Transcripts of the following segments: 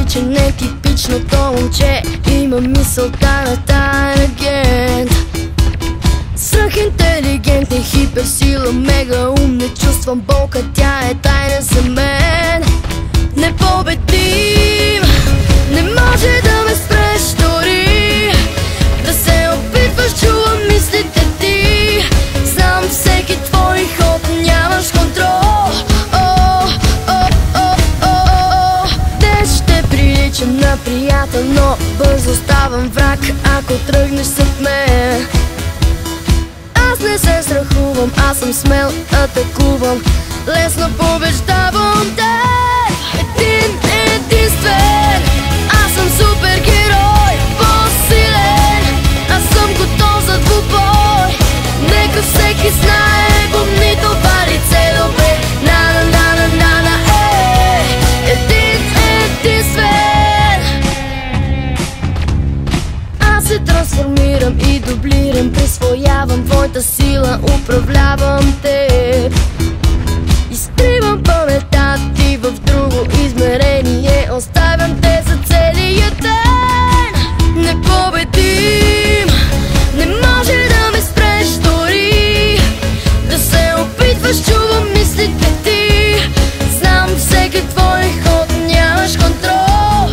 че нетипичното момче има мисълта на таен агент. Свръхинтелигентен, хиперсила, мега ум, не чувствам болка, тя е тайна за мен. Непобедим, не може да ме спреш дори да се опитваш, чувам мислите ти. Знам всеки твой ход, нямаш контрол. Днес ще приличам на приятел, но бързо ставам враг, ако тръгнеш след мен. Аз не се страхувам, аз съм смел, атакувам, лесно побеждавам те. Един единствен, аз съм супергерой, по-силен, аз съм готов за двубой. Нека всеки знае, помни това лице добре. На-на-на-на-на-на, един единствен. Аз се трансформирам и дублирам, присвоявам твоята сила, управлявам теб. Изтривам паметта ти в друго измерение, оставям те за целия ден. Непобедим, не може да ме спреш дори да се опитваш, чувам мислите ти. Знам всеки твой ход, нямаш контрол.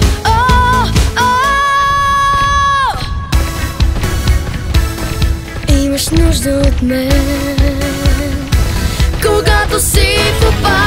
Имаш нужда от мен, когато си в опасност.